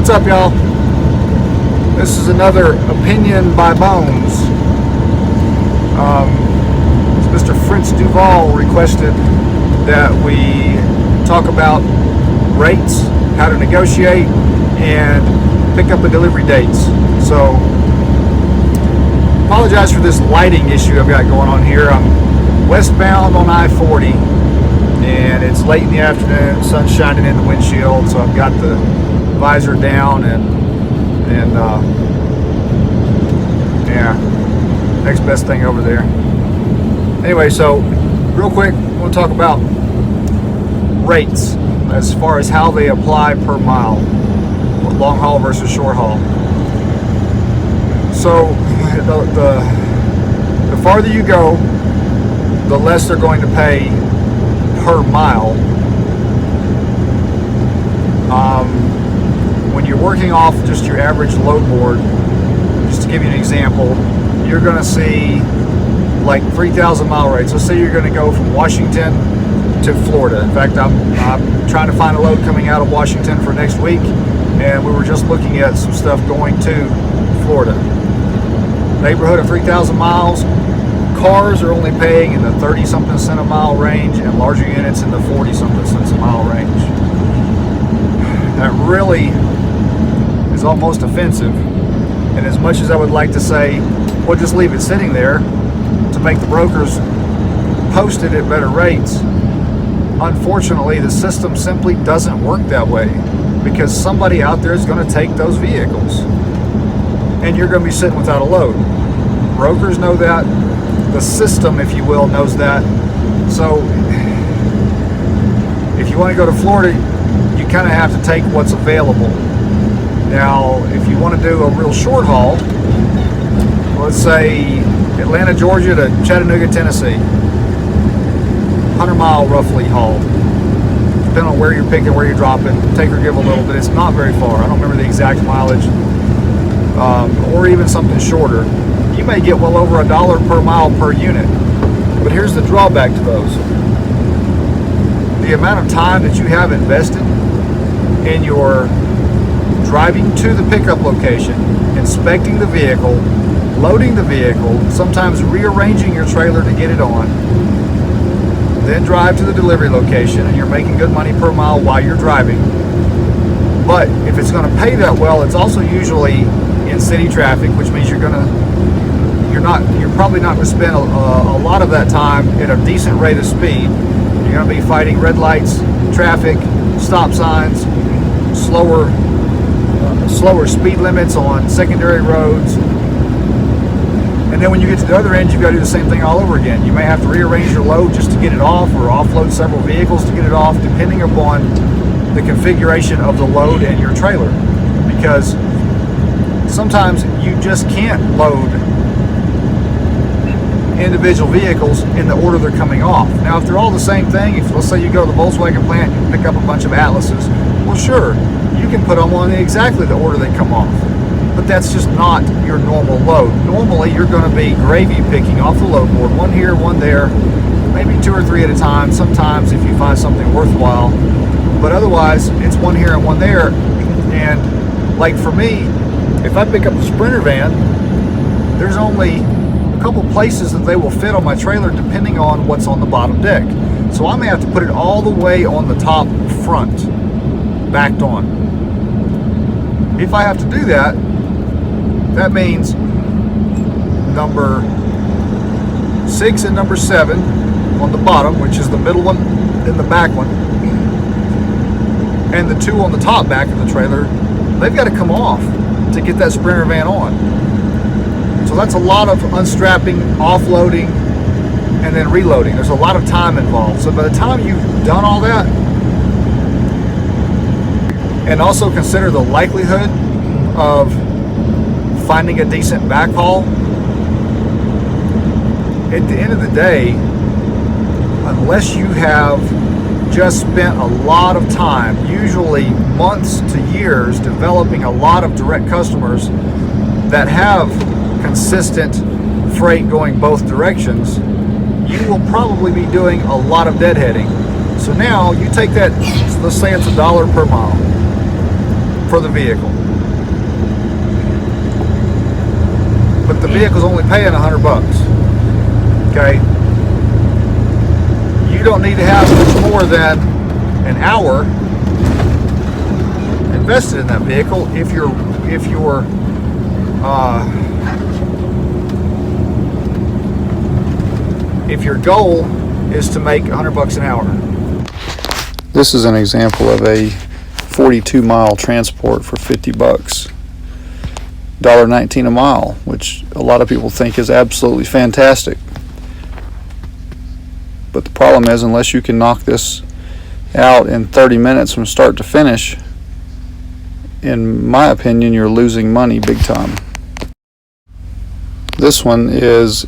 What's up, y'all? This is another Opinion by Bones. Mr. Fritz Duval requested that we talk about rates, how to negotiate, and pick up the delivery dates. So, apologize for this lighting issue I've got going on here. I'm westbound on I-40, and it's late in the afternoon, sun's shining in the windshield, so I've got the visor down and yeah, next best thing over there. Anyway, so real quick, I want to talk about rates as far as how they apply per mile, long haul versus short haul. So the farther you go, the less they're going to pay per mile. When you're working off just your average load board, just to give you an example, you're going to see like 3,000 mile rates. Let's say you're going to go from Washington to Florida. In fact, I'm trying to find a load coming out of Washington for next week, and we were just looking at some stuff going to Florida. Neighborhood of 3,000 miles. Cars are only paying in the 30-something cent a mile range, and larger units in the 40-something cents a mile range. That really is almost offensive. And as much as I would like to say, well, just leave it sitting there to make the brokers post it at better rates, unfortunately, the system simply doesn't work that way, because somebody out there is going to take those vehicles, and you're going to be sitting without a load. Brokers know that. The system, if you will, knows that. So if you want to go to Florida, you kind of have to take what's available. Now, if you want to do a real short haul, let's say Atlanta, Georgia to Chattanooga, Tennessee, 100-mile roughly haul. Depending on where you're picking, where you're dropping, take or give a little bit. It's not very far. I don't remember the exact mileage, or even something shorter. You may get well over $1 per mile per unit. But here's the drawback to those. The amount of time that you have invested in your driving to the pickup location, inspecting the vehicle, loading the vehicle, sometimes rearranging your trailer to get it on, then drive to the delivery location, and you're making good money per mile while you're driving. But if it's going to pay that well, it's also usually in city traffic, which means you're probably not going to spend a lot of that time at a decent rate of speed. You're going to be fighting red lights, traffic, stop signs, slower speed limits on secondary roads. And then when you get to the other end, you've got to do the same thing all over again. You may have to rearrange your load just to get it off, or offload several vehicles to get it off, depending upon the configuration of the load and your trailer. Because sometimes you just can't load individual vehicles in the order they're coming off. Now, if they're all the same thing, if let's say you go to the Volkswagen plant and pick up a bunch of Atlases, well, sure, you can put them on exactly the order they come off. But that's just not your normal load. Normally, you're going to be gravy picking off the load board, one here, one there, maybe 2 or 3 at a time, sometimes if you find something worthwhile. But otherwise, it's one here and one there. And like for me, if I pick up a Sprinter van, there's only a couple places that they will fit on my trailer depending on what's on the bottom deck. So I may have to put it all the way on the top front, backed on. If I have to do that, that means number 6 and number 7 on the bottom, which is the middle one and the back one, and the 2 on the top back of the trailer, they've got to come off to get that Sprinter van on. So that's a lot of unstrapping, offloading, and then reloading. There's a lot of time involved. So by the time you've done all that, and also consider the likelihood of finding a decent backhaul, at the end of the day, unless you have just spent a lot of time, usually months to years, developing a lot of direct customers that have consistent freight going both directions, you will probably be doing a lot of deadheading. So now you take that, let's say it's $1 per mile. for the vehicle. But the vehicle's only paying $100. Okay? You don't need to have much more than an hour invested in that vehicle if your goal is to make $100 an hour. This is an example of a 42-mile transport for $50. $1.19 a mile, which a lot of people think is absolutely fantastic. But the problem is, unless you can knock this out in 30 minutes from start to finish, in my opinion, you're losing money big time. This one is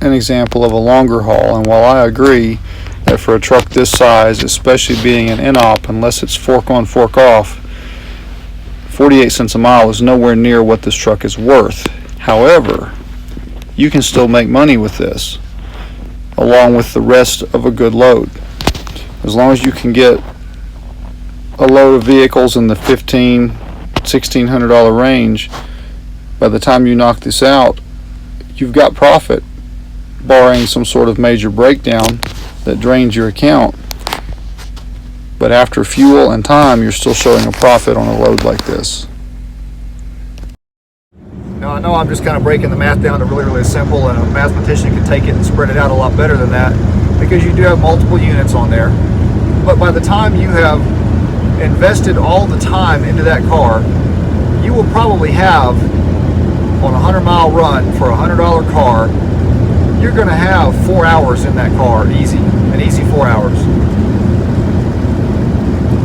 an example of a longer haul, and while I agree that for a truck this size, especially being an in-op, unless it's fork on, fork off, 48 cents a mile is nowhere near what this truck is worth. However, you can still make money with this, along with the rest of a good load. As long as you can get a load of vehicles in the $1,500–$1,600 range, by the time you knock this out, you've got profit, barring some sort of major breakdown that drains your account. But after fuel and time, you're still showing a profit on a load like this. Now, I know I'm just kind of breaking the math down to really, really simple, and a mathematician can take it and spread it out a lot better than that, because you do have multiple units on there. But by the time you have invested all the time into that car, you will probably have, on a 100-mile run for a $100 car, you're going to have 4 hours in that car, easy, an easy 4 hours.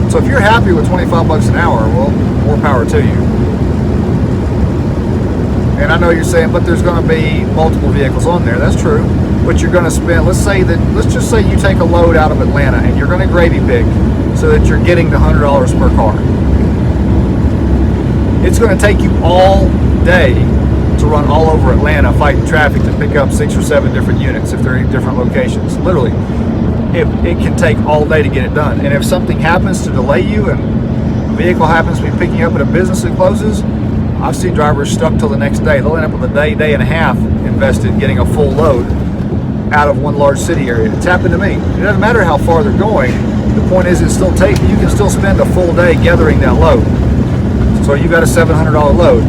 So if you're happy with $25 an hour, well, more power to you. And I know you're saying, but there's going to be multiple vehicles on there. That's true. But you're going to spend, let's just say you take a load out of Atlanta and you're going to gravy pig so that you're getting the $100 per car. It's going to take you all day to run all over Atlanta fighting traffic to pick up 6 or 7 different units if they're in different locations. Literally, it can take all day to get it done. And if something happens to delay you and a vehicle happens to be picking up at a business that closes, I've seen drivers stuck till the next day. They'll end up with a day and a half invested getting a full load out of one large city area. It's happened to me. It doesn't matter how far they're going. The point is, you can still spend a full day gathering that load. So you got a $700 load.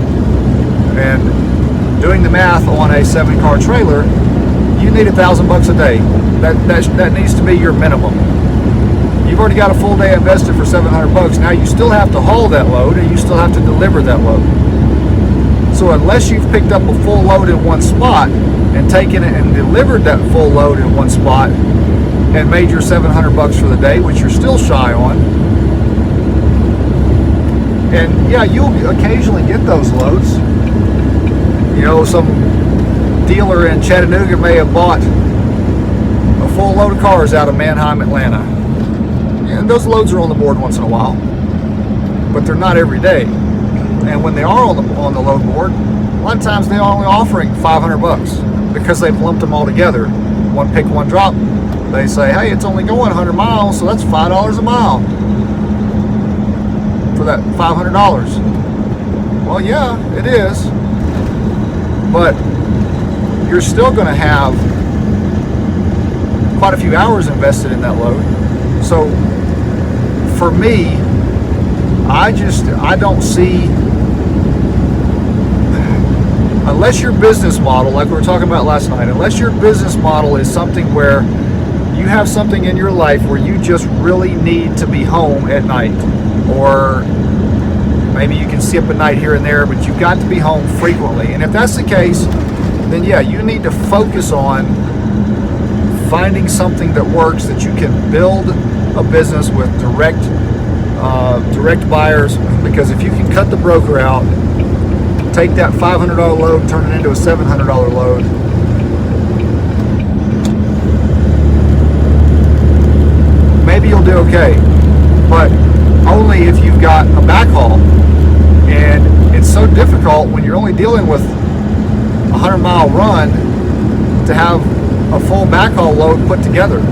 And doing the math on a 7-car trailer, you need $1,000 a day. That needs to be your minimum. You've already got a full day invested for $700. Now you still have to haul that load, and you still have to deliver that load. So unless you've picked up a full load in one spot and taken it and delivered that full load in one spot and made your $700 for the day, which you're still shy on, and yeah, you'll occasionally get those loads. You know, some dealer in Chattanooga may have bought a full load of cars out of Manheim, Atlanta. And those loads are on the board once in a while, but they're not every day. And when they are on the load board, a lot of times they're only offering $500 because they've lumped them all together. One pick, one drop. They say, hey, it's only going 100 miles, so that's $5 a mile for that $500. Well, yeah, it is. But you're still going to have quite a few hours invested in that load. So for me, I don't see, unless your business model, like we were talking about last night, unless your business model is something where you have something in your life where you just really need to be home at night, or maybe you can skip a night here and there, but you've got to be home frequently. And if that's the case, then yeah, you need to focus on finding something that works, that you can build a business with direct buyers. Because if you can cut the broker out, take that $500 load and turn it into a $700 load, maybe you'll do okay. But only if you've got a backhaul. And it's so difficult when you're only dealing with a 100-mile run to have a full backhaul load put together.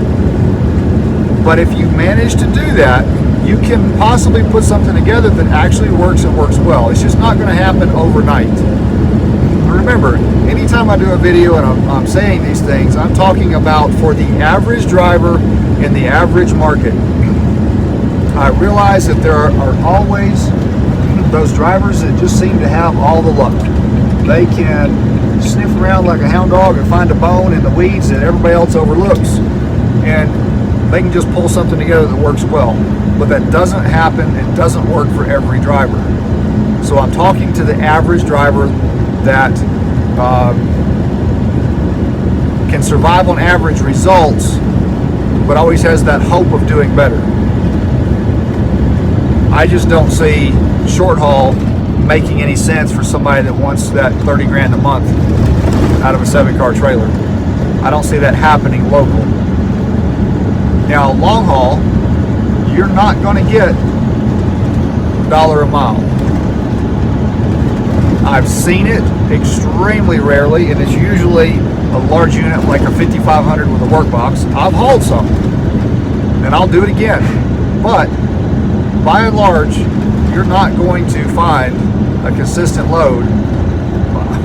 But if you manage to do that, you can possibly put something together that actually works and works well. It's just not going to happen overnight. Remember, anytime I do a video and I'm saying these things, I'm talking about for the average driver in the average market. I realize that there are always those drivers that just seem to have all the luck. They can sniff around like a hound dog and find a bone in the weeds that everybody else overlooks, and they can just pull something together that works well. But that doesn't happen. It doesn't work for every driver. So I'm talking to the average driver that can survive on average results, but always has that hope of doing better. I just don't see short haul making any sense for somebody that wants that 30 grand a month out of a 7-car trailer. I don't see that happening local. Now, long haul, you're not going to get $1 a mile. I've seen it extremely rarely, and it's usually a large unit like a 5500 with a workbox. I've hauled some, and I'll do it again. But by and large, you're not going to find a consistent load.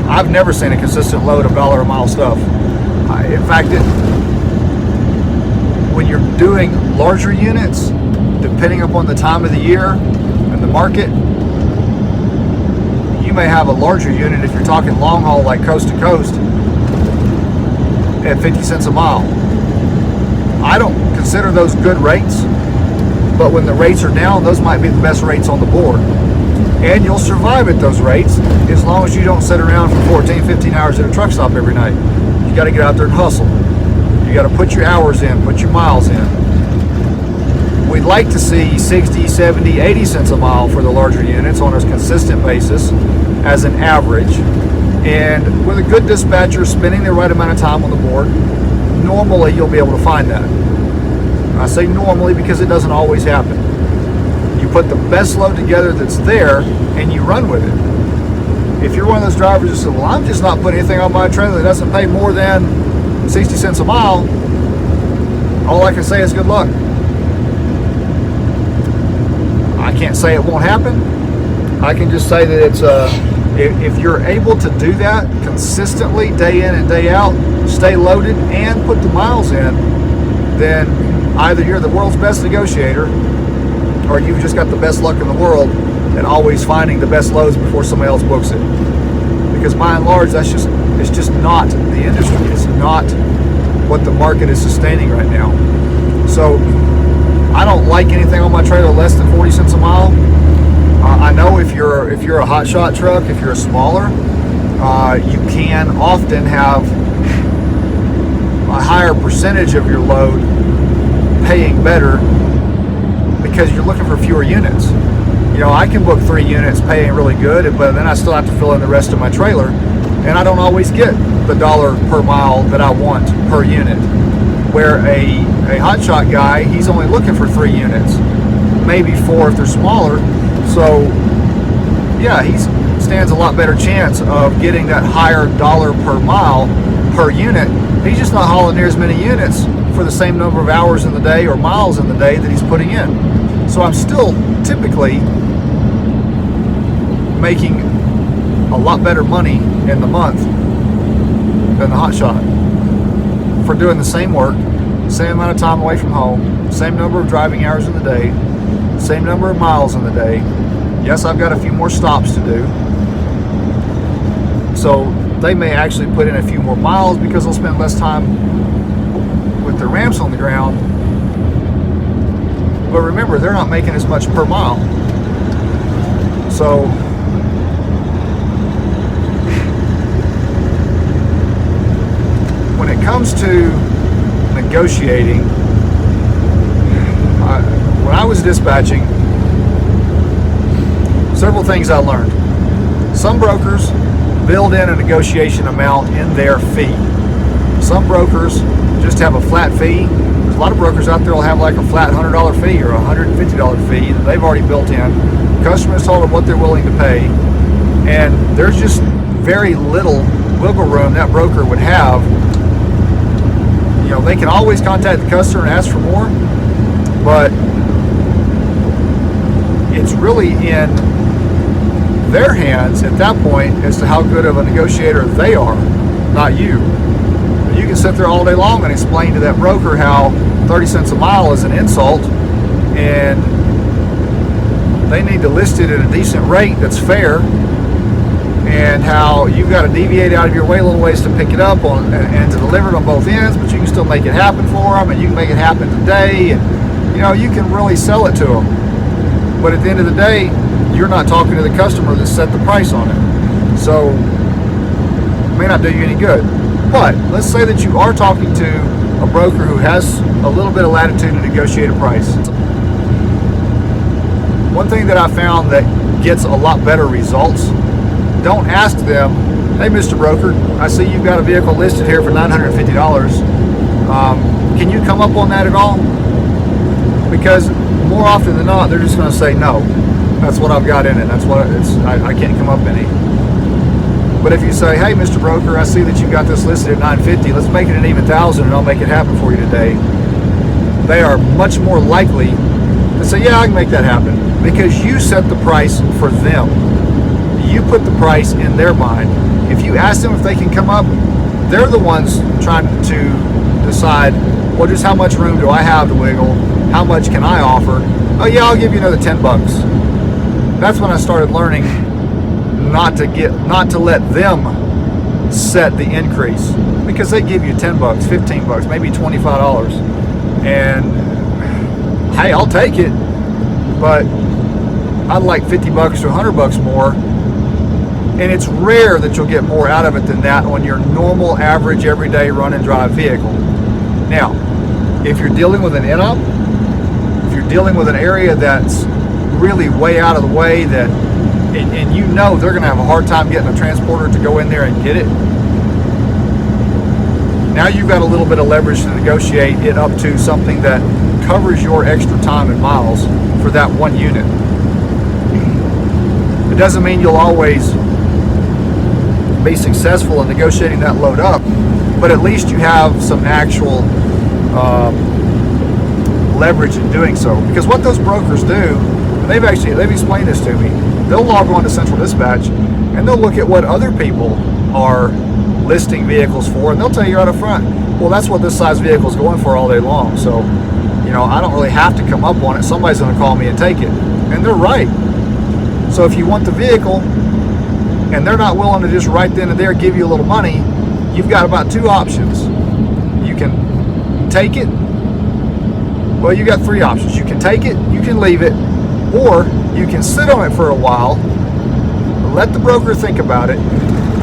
I've never seen a consistent load of $1 a mile stuff. In fact, when you're doing larger units, depending upon the time of the year and the market, you may have a larger unit if you're talking long haul like coast to coast at 50 cents a mile. I don't consider those good rates, but when the rates are down, those might be the best rates on the board. And you'll survive at those rates as long as you don't sit around for 14, 15 hours at a truck stop every night. You got to get out there and hustle. You got to put your hours in, put your miles in. We'd like to see 60, 70, 80 cents a mile for the larger units on a consistent basis as an average. And with a good dispatcher spending the right amount of time on the board, normally you'll be able to find that. I say normally because it doesn't always happen. You put the best load together that's there and you run with it. If you're one of those drivers who says, well, I'm just not putting anything on my trailer that doesn't pay more than 60 cents a mile, all I can say is good luck. I can't say it won't happen. I can just say that it's if you're able to do that consistently day in and day out, stay loaded and put the miles in, then either you're the world's best negotiator or you've just got the best luck in the world at always finding the best loads before somebody else books it. Because by and large, it's just not the industry. It's not what the market is sustaining right now. So I don't like anything on my trailer less than 40 cents a mile. I know if you're a Hotshot truck, if you're smaller, you can often have a higher percentage of your load paying better because you're looking for fewer units. You know, I can book 3 units paying really good, but then I still have to fill in the rest of my trailer, and I don't always get the $1 per mile that I want per unit. Where a Hotshot guy, he's only looking for 3 units, maybe 4 if they're smaller. So yeah, he stands a lot better chance of getting that higher $1 per mile per unit. He's just not hauling near as many units for the same number of hours in the day or miles in the day that he's putting in. So I'm still typically making a lot better money in the month than the Hotshot for doing the same work, same amount of time away from home, same number of driving hours in the day, same number of miles in the day. Yes, I've got a few more stops to do. So they may actually put in a few more miles because they'll spend less time with their ramps on the ground. But remember, they're not making as much per mile. So when it comes to negotiating, when I was dispatching, several things I learned. Some brokers build in a negotiation amount in their fee. Some brokers just have a flat fee. There's a lot of brokers out there will have like a flat $100 fee or a $150 fee that they've already built in. Customers told them what they're willing to pay, and there's just very little wiggle room that broker would have. You know, they can always contact the customer and ask for more, but really in their hands at that point as to how good of a negotiator they are, not you. You can sit there all day long and explain to that broker how 30 cents a mile is an insult, and they need to list it at a decent rate that's fair, and how you've got to deviate out of your way a little ways to pick it up on and to deliver it on both ends, but you can still make it happen for them, and you can make it happen today, and you can really sell it to them. But at the end of the day, you're not talking to the customer that set the price on it, so it may not do you any good. But let's say that you are talking to a broker who has a little bit of latitude to negotiate a price. One thing that I found that gets a lot better results, don't ask them, hey Mr. Broker, I see you've got a vehicle listed here for $950. Can you come up on that at all? Because more often than not, they're just going to say no. That's what I've got in it. That's what it's. I can't come up any. But if you say, hey Mr. Broker, I see that you got this listed at $950. Let's make it an even $1,000 and I'll make it happen for you today. They are much more likely to say, yeah, I can make that happen, because you set the price for them. You put the price in their mind. If you ask them if they can come up, they're the ones trying to decide, well, just how much room do I have to wiggle? How much can I offer? Oh yeah, I'll give you another $10. That's when I started learning not to let them set the increase, because they give you $10, $15, maybe $25, and hey, I'll take it, but I'd like $50 to $100 more. And it's rare that you'll get more out of it than that on your normal, average, everyday run and drive vehicle. Now, if you're dealing with an in-up, if you're dealing with an area that's really way out of the way, that and you know they're going to have a hard time getting a transporter to go in there and get it, now you've got a little bit of leverage to negotiate it up to something that covers your extra time and miles for that one unit. It doesn't mean you'll always be successful in negotiating that load up, but at least you have some actual leverage in doing so. Because what those brokers do, and they've explained this to me, they'll log on to Central Dispatch and they'll look at what other people are listing vehicles for, and they'll tell you right up front, well, that's what this size vehicle is going for all day long, so I don't really have to come up on it. Somebody's going to call me and take it. And they're right. So if you want the vehicle and they're not willing to just right then and there give you a little money, you've got about two options. You can take it. Well, you got three options. You can take it, you can leave it, or you can sit on it for a while, let the broker think about it,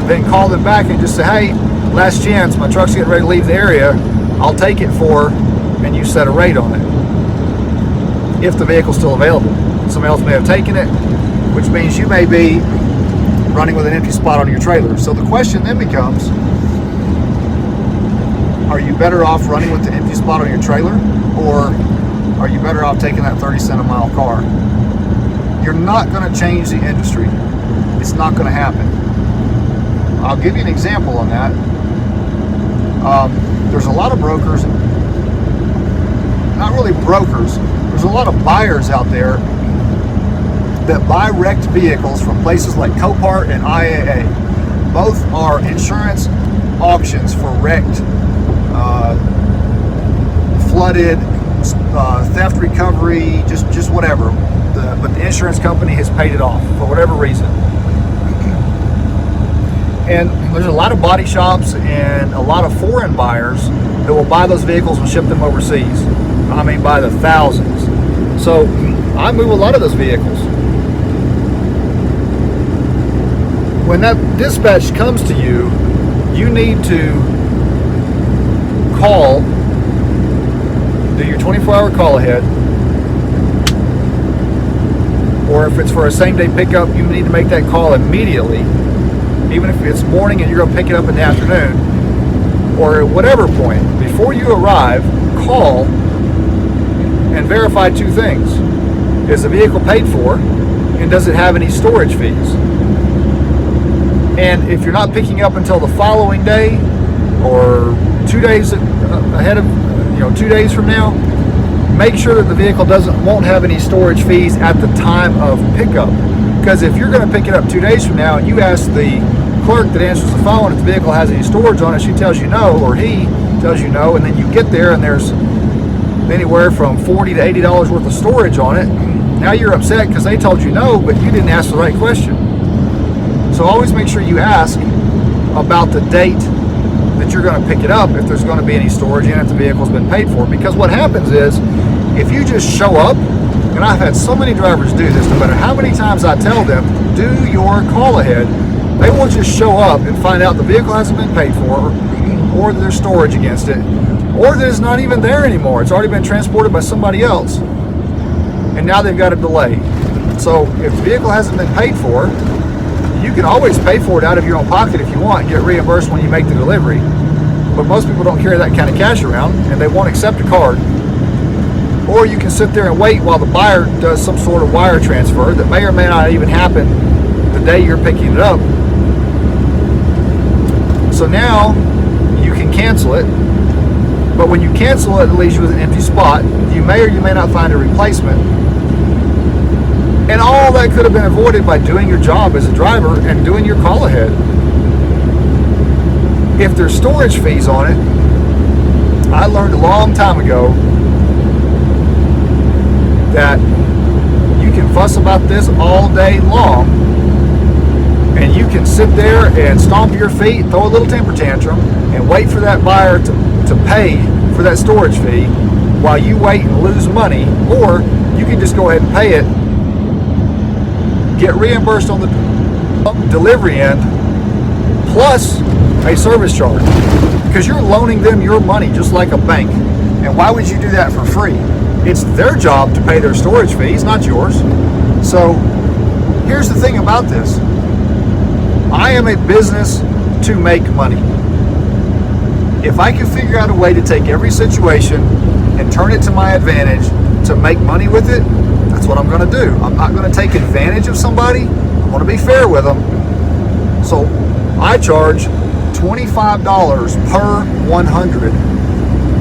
then call them back and just say, hey, last chance, my truck's getting ready to leave the area, I'll take it for, and you set a rate on it, if the vehicle's still available. Somebody else may have taken it, which means you may be running with an empty spot on your trailer. So the question then becomes, are you better off running with the empty spot on your trailer, or are you better off taking that 30 cent a mile car? You're not going to change the industry. It's not going to happen. I'll give you an example on that. There's a lot of brokers, not really brokers, there's a lot of buyers out there that buy wrecked vehicles from places like Copart and IAA. Both are insurance auctions for wrecked, flooded, theft recovery, just whatever. But the insurance company has paid it off for whatever reason. And there's a lot of body shops and a lot of foreign buyers that will buy those vehicles and ship them overseas. I mean, by the thousands. So I move a lot of those vehicles. When that dispatch comes to you, you need to call, do your 24-hour call ahead, or if it's for a same-day pickup, you need to make that call immediately, even if it's morning and you're going to pick it up in the afternoon, or at whatever point. Before you arrive, call and verify two things. Is the vehicle paid for, and does it have any storage fees? And if you're not picking up until the following day, or 2 days ahead of, 2 days from now, make sure that the vehicle won't have any storage fees at the time of pickup. Because if you're going to pick it up 2 days from now and you ask the clerk that answers the phone if the vehicle has any storage on it, she tells you no, or he tells you no, and then you get there and there's anywhere from $40 to $80 worth of storage on it. Now you're upset because they told you no, but you didn't ask the right question. So always make sure you ask about the date that you're going to pick it up, if there's going to be any storage in it, if the vehicle's been paid for. Because what happens is, if you just show up, and I've had so many drivers do this, no matter how many times I tell them, do your call ahead, they will just show up and find out the vehicle hasn't been paid for, or that there's storage against it, or that it's not even there anymore. It's already been transported by somebody else. And now they've got a delay. So if the vehicle hasn't been paid for, you can always pay for it out of your own pocket if you want and get reimbursed when you make the delivery. But most people don't carry that kind of cash around, and they won't accept a card. Or you can sit there and wait while the buyer does some sort of wire transfer that may or may not even happen the day you're picking it up. So now you can cancel it, but when you cancel it, it leaves you with an empty spot. You may or you may not find a replacement. And all that could have been avoided by doing your job as a driver and doing your call ahead. If there's storage fees on it, I learned a long time ago that you can fuss about this all day long, and you can sit there and stomp your feet, throw a little temper tantrum, and wait for that buyer to pay for that storage fee while you wait and lose money. Or you can just go ahead and pay it, get reimbursed on the delivery end, plus a service charge, because you're loaning them your money just like a bank. And why would you do that for free? It's their job to pay their storage fees, not yours. So here's the thing about this. I am a business to make money. If I can figure out a way to take every situation and turn it to my advantage to make money with it, that's what I'm going to do. I'm not going to take advantage of somebody. I'm going to be fair with them. So I charge $25 per 100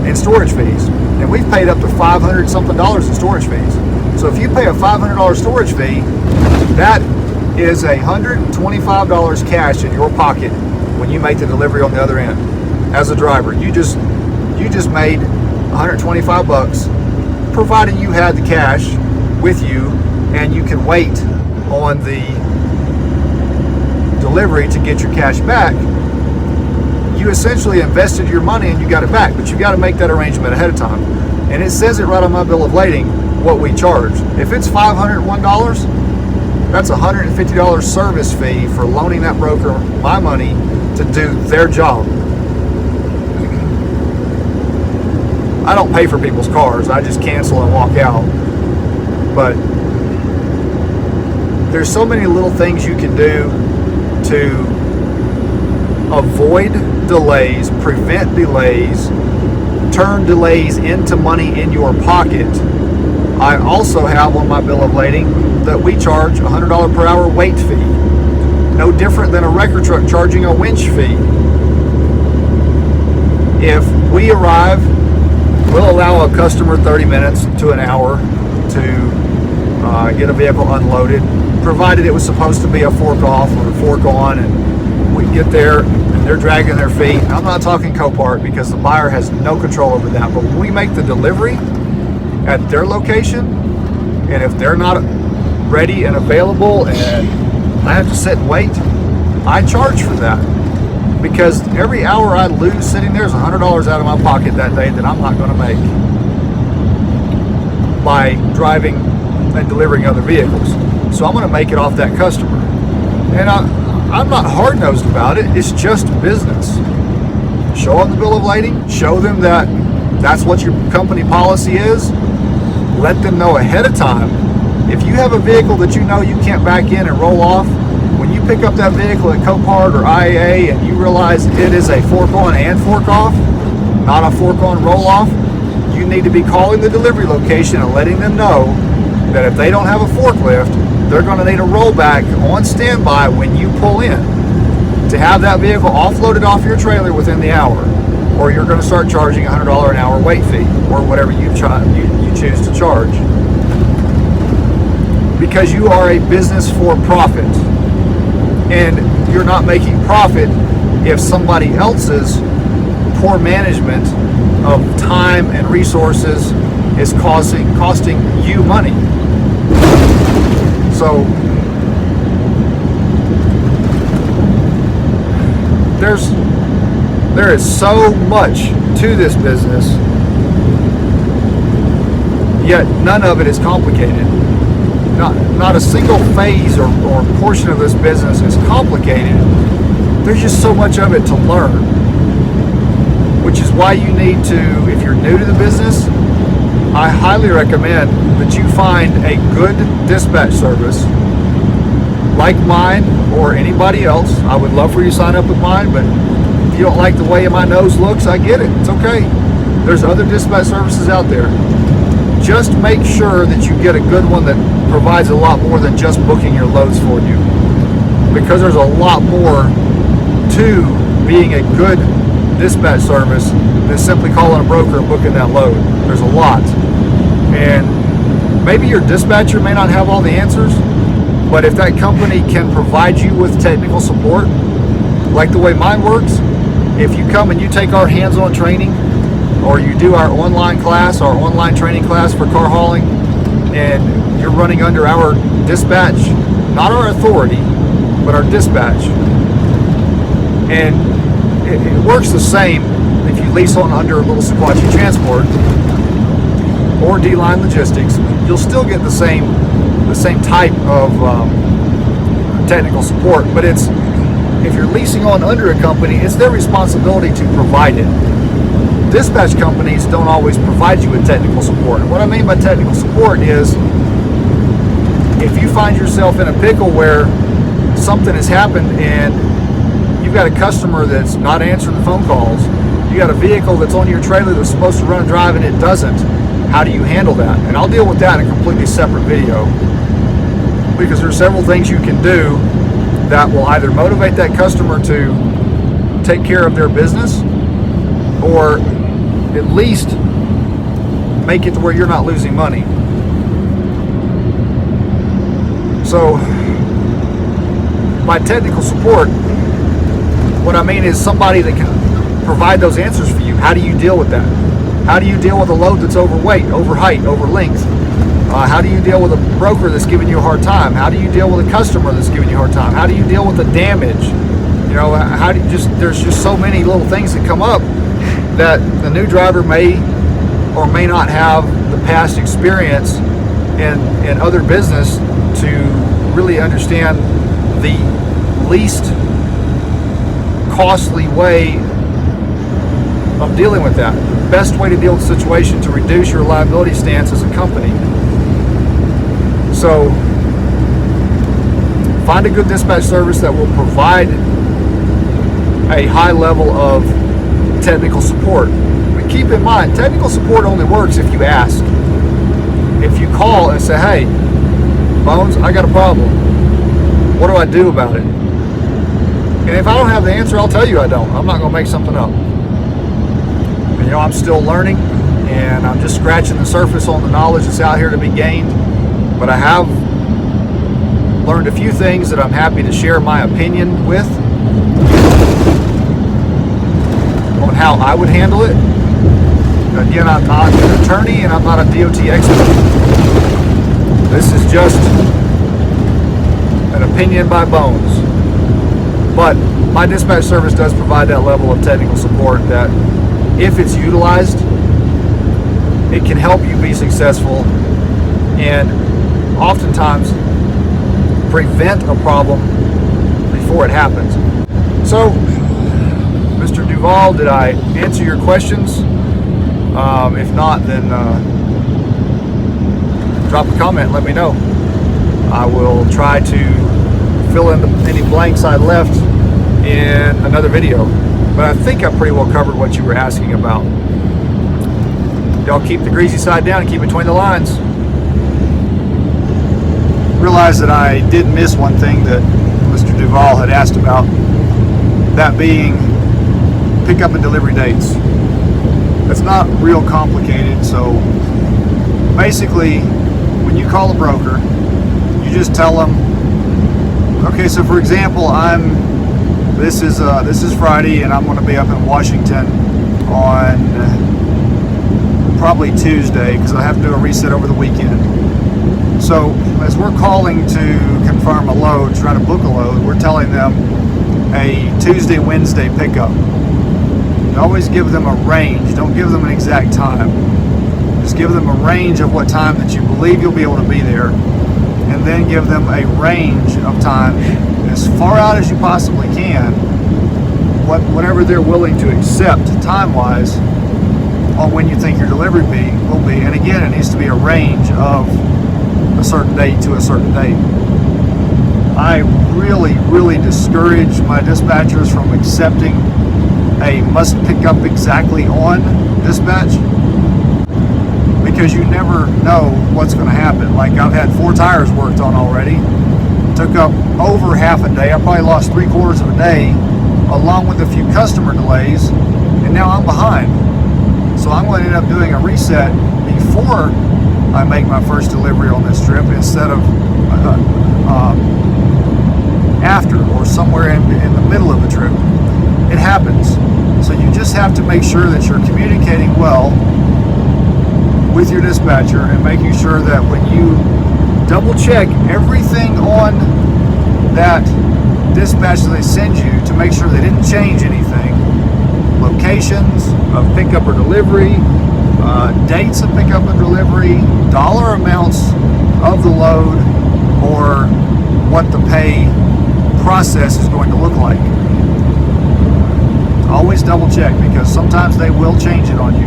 in storage fees. And we've paid up to $500 something in storage fees. So if you pay a $500 storage fee, that is $125 cash in your pocket when you make the delivery on the other end. As a driver, you just made $125, providing you had the cash with you and you can wait on the delivery to get your cash back. You essentially invested your money and you got it back, but you got to make that arrangement ahead of time. And it says it right on my bill of lading what we charge. If it's $501, that's $150 service fee for loaning that broker my money to do their job. I don't pay for people's cars. I just cancel and walk out. But there's so many little things you can do to avoid delays, prevent delays, turn delays into money in your pocket. I also have on my bill of lading that we charge a $100 per hour wait fee. No different than a wrecker truck charging a winch fee. If we arrive, we'll allow a customer 30 minutes to an hour to get a vehicle unloaded, provided it was supposed to be a fork off or a fork on, and we get there and they're dragging their feet. I'm not talking Copart because the buyer has no control over that, but when we make the delivery at their location, and if they're not ready and available and I have to sit and wait, I charge for that. Because every hour I lose sitting there is $100 out of my pocket that day that I'm not going to make by driving and delivering other vehicles. So I'm going to make it off that customer. And I'm not hard-nosed about it. It's just business. Show them the bill of lading. Show them that that's what your company policy is. Let them know ahead of time. If you have a vehicle that you know you can't back in and roll off, when you pick up that vehicle at Copart or IAA and you realize it is a fork on and fork off, not a fork on roll off, you need to be calling the delivery location and letting them know that if they don't have a forklift, they're going to need a rollback on standby when you pull in to have that vehicle offloaded off your trailer within the hour. or you're going to start charging $100 an hour weight fee, or whatever you choose to charge. Because you are a business for profit, and you're not making profit if somebody else's poor management of time and resources is costing you money. So there is so much to this business, yet none of it is complicated. Not a single phase or portion of this business is complicated. There's just so much of it to learn, which is why you need to, if you're new to the business, I highly recommend that you find a good dispatch service like mine or anybody else. I would love for you to sign up with mine, but if you don't like the way my nose looks, I get it. It's okay. There's other dispatch services out there. Just make sure that you get a good one that provides a lot more than just booking your loads for you, because there's a lot more to being a good dispatch service than simply calling a broker and booking that load. There's a lot, and maybe your dispatcher may not have all the answers, but if that company can provide you with technical support, like the way mine works, if you come and you take our hands-on training, or you do our online class, our online training class for car hauling, and you're running under our dispatch, not our authority, but our dispatch, and it works the same if you lease on under a little Sequatchie Transport or D-Line Logistics. You'll still get the same type of technical support, but it's, if you're leasing on under a company, it's their responsibility to provide it. Dispatch companies don't always provide you with technical support. And what I mean by technical support is, if you find yourself in a pickle where something has happened and you've got a customer that's not answering the phone calls, you got a vehicle that's on your trailer that's supposed to run a drive and it doesn't, how do you handle that? And I'll deal with that in a completely separate video, because there are several things you can do that will either motivate that customer to take care of their business, or at least make it to where you're not losing money. So by technical support, what I mean is somebody that can provide those answers for you. How do you deal with that? How do you deal with a load that's overweight, over height, over length? How do you deal with a broker that's giving you a hard time? How do you deal with a customer that's giving you a hard time? How do you deal with the damage? You know, how do you there's just so many little things that come up that the new driver may or may not have the past experience in other business to really understand the least costly way of dealing with that. The best way to deal with the situation to reduce your liability stance as a company. So find a good dispatch service that will provide a high level of technical support. But keep in mind, technical support only works if you ask. If you call and say, hey, Bones, I got a problem. What do I do about it? And if I don't have the answer, I'll tell you I don't. I'm not going to make something up. And, you know, I'm still learning, and I'm just scratching the surface on the knowledge that's out here to be gained. But I have learned a few things that I'm happy to share my opinion with on how I would handle it. Again, I'm not an attorney and I'm not a DOT expert. This is just an opinion by Bones. But my dispatch service does provide that level of technical support that, if it's utilized, it can help you be successful and oftentimes prevent a problem before it happens. So, Mr. Duval, did I answer your questions? If not, then drop a comment and let me know. I will try to fill in any blanks I left in another video. But I think I pretty well covered what you were asking about. Y'all keep the greasy side down and keep between the lines. Realize that I did miss one thing that Mr. Duval had asked about, that being pickup and delivery dates. It's not real complicated. So basically, when you call a broker, you just tell them, okay, so for example, this is Friday, and I'm going to be up in Washington on probably Tuesday, because I have to do a reset over the weekend. So as we're calling to confirm a load, trying to book a load, we're telling them a Tuesday, Wednesday pickup. You always give them a range. Don't give them an exact time. Just give them a range of what time that you believe you'll be able to be there, and then give them a range of time as far out as you possibly can, whatever they're willing to accept time-wise on when you think your delivery will be. And again, it needs to be a range of a certain date to a certain date. I really discourage my dispatchers from accepting a must pick up exactly on dispatch, because you never know what's going to happen. Like, I've had 4 tires worked on already. Took up over half a day. I probably lost 3/4 of a day, along with a few customer delays, and now I'm behind. So I'm going to end up doing a reset before I make my first delivery on this trip, instead of after, or somewhere in the middle of the trip. It happens. So you just have to make sure that you're communicating well with your dispatcher, and making sure that when you double check everything on that dispatch that they send you, to make sure they didn't change anything. Locations of pickup or delivery, dates of pickup and delivery, dollar amounts of the load, or what the pay process is going to look like. Always double check, because sometimes they will change it on you.